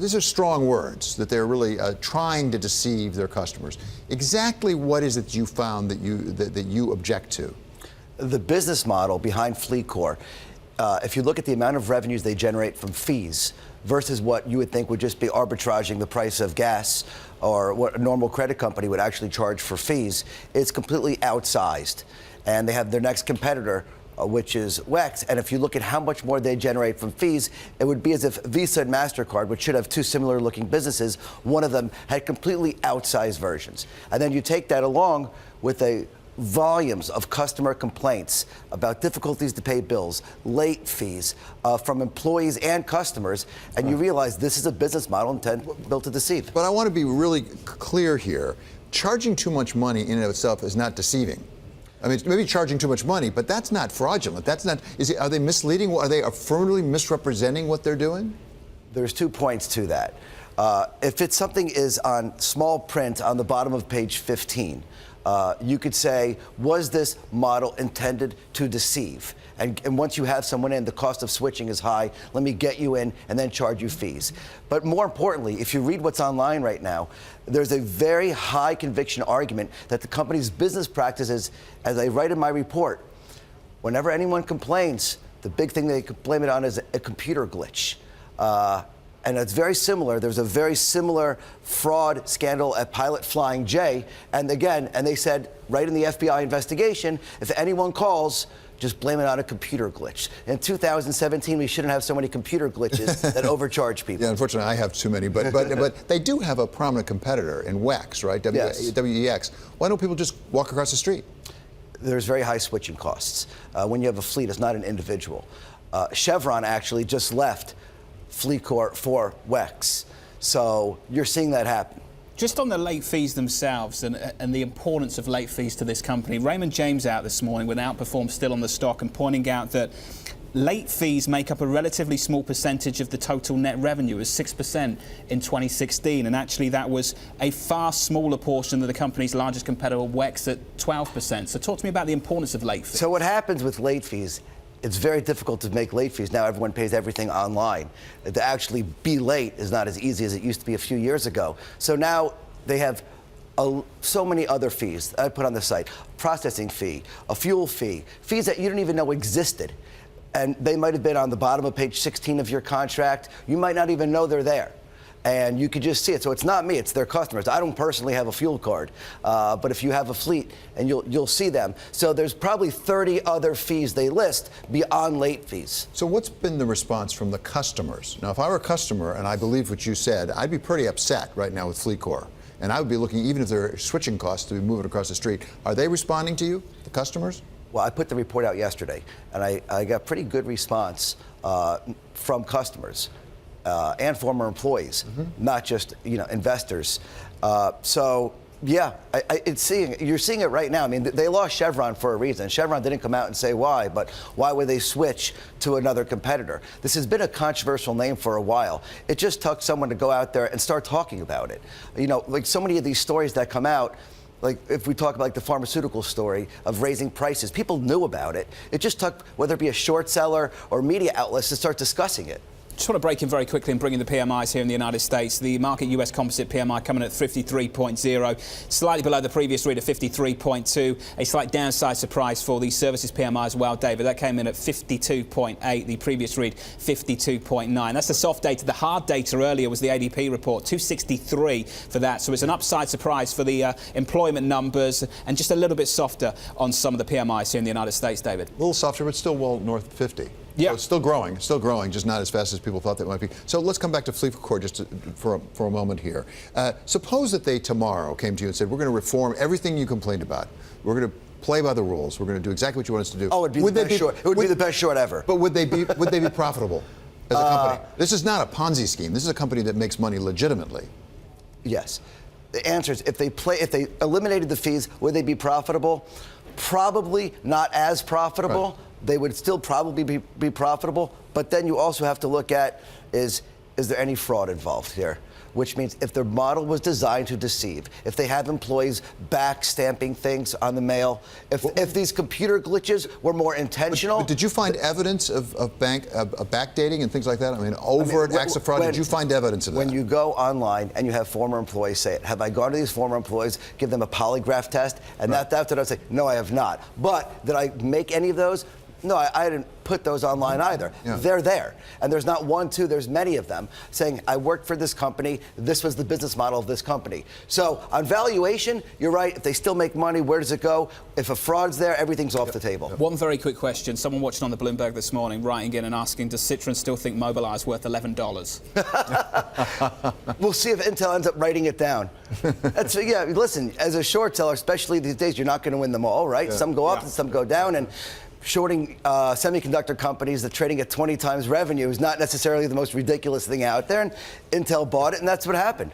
these are strong words, that they're really trying to deceive their customers. Exactly what is it you found that you object to? The business model behind FleetCor, if you look at the amount of revenues they generate from fees versus what you would think would just be arbitraging the price of gas or what a normal credit company would actually charge for fees, it's completely outsized. And they have their next competitor, which is WEX, and if you look at how much more they generate from fees, it would be as if Visa and MasterCard, which should have two similar looking businesses, one of them had completely outsized versions. And then you take that along with volumes of customer complaints about difficulties to pay bills, late fees from employees and customers, and you realize this is a business model built to deceive. But I want to be really clear here. Charging too much money in and of itself is not deceiving. I mean, maybe charging too much money, but that's not fraudulent. That's not. Are they misleading? Are they affirmatively misrepresenting what they're doing? There's 2 points to that. If it's something is on small print on the bottom of page 15, you could say, was this model intended to deceive? And once you have someone in, the cost of switching is high. Let me get you in and then charge you fees. But more importantly, if you read what's online right now, there's a very high conviction argument that the company's business practices, as I write in my report, whenever anyone complains, the big thing they blame it on is a computer glitch. And it's very similar. There's a very similar fraud scandal at Pilot Flying J. And again, and they said right in the FBI investigation, if anyone calls, just blame it on a computer glitch. In 2017, we shouldn't have so many computer glitches that overcharge people. Yeah, unfortunately, I have too many. But they do have a prominent competitor in WEX, right? Yes. WEX. Why don't people just walk across the street? There's very high switching costs. When you have a fleet, it's not an individual. Chevron actually just left FleetCor for WEX. So you're seeing that happen. Just on the late fees themselves and the importance of late fees to this company, Raymond James out this morning with Outperform still on the stock and pointing out that late fees make up a relatively small percentage of the total net revenue, as 6% in 2016, and actually that was a far smaller portion than the company's largest competitor, WEX, at 12%. So talk to me about the importance of late fees. So what happens with late fees, it's very difficult to make late fees. Now everyone pays everything online. To actually be late is not as easy as it used to be a few years ago. So now they have so many other fees I put on the site. Processing fee, a fuel fee, fees that you didn't even know existed. And they might have been on the bottom of page 16 of your contract. You might not even know they're there. And you could just see it. So it's not me, it's their customers. I don't personally have a fuel card, but if you have a fleet, and you'll see them. So there's probably 30 other fees they list beyond late fees. So what's been the response from the customers? Now, if I were a customer and I believe what you said, I'd be pretty upset right now with FleetCor. And I would be looking, even if there are switching costs to be moving across the street. Are they responding to you, the customers? Well, I put the report out yesterday, and I got pretty good response from customers. And former employees, not just investors. So yeah, you're seeing it right now. I mean, they lost Chevron for a reason. Chevron didn't come out and say why, but why would they switch to another competitor? This has been a controversial name for a while. It just took someone to go out there and start talking about it. Like so many of these stories that come out. Like if we talk about like the pharmaceutical story of raising prices, people knew about it. It just took whether it be a short seller or media outlets to start discussing it. Just want to break in very quickly and bring in the PMIs here in the United States. The market US composite PMI coming at 53.0, slightly below the previous read of 53.2. A slight downside surprise for the services PMI as well, David. That came in at 52.8. The previous read 52.9. That's the soft data. The hard data earlier was the ADP report, 263 for that. So it's an upside surprise for the employment numbers and just a little bit softer on some of the PMIs here in the United States, David. A little softer, but still well north of 50. Yeah, so it's still growing, just not as fast as people thought that might be. So let's come back to FleetCor just for a moment here. Suppose that they tomorrow came to you and said, we're going to reform everything you complained about. We're going to play by the rules. We're going to do exactly what you want us to do. Oh, it would be the best short ever. But would they be profitable as a company? This is not a Ponzi scheme. This is a company that makes money legitimately. Yes. The answer is if they eliminated the fees, would they be profitable? Probably not as profitable. Right. They would still probably be profitable, but then you also have to look at is is there any fraud involved here? Which means if their model was designed to deceive, if they have employees back stamping things on the mail, if these computer glitches were more intentional. But did you find evidence of backdating and things like that? I mean, overt acts of fraud, did you find evidence of that? When you go online and you have former employees say it, have I gone to these former employees, give them a polygraph test, and Right. that I say, no, I have not. But did I make any of those? No, I didn't put those online either. Yeah. They're there. And there's not one, two, there's many of them saying, I worked for this company, this was the business model of this company. So on valuation, you're right, if they still make money, where does it go? If a fraud's there, everything's off the table. One very quick question. Someone watching on the Bloomberg this morning writing in and asking, does Citron still think Mobileye is worth $11? We'll see if Intel ends up writing it down. Yeah, listen, as a short seller, especially these days, you're not going to win them all, right? Yeah. Some go up and some go down. And shorting semiconductor companies that trading at 20 times revenue is not necessarily the most ridiculous thing out there. And Intel bought it, and that's what happened.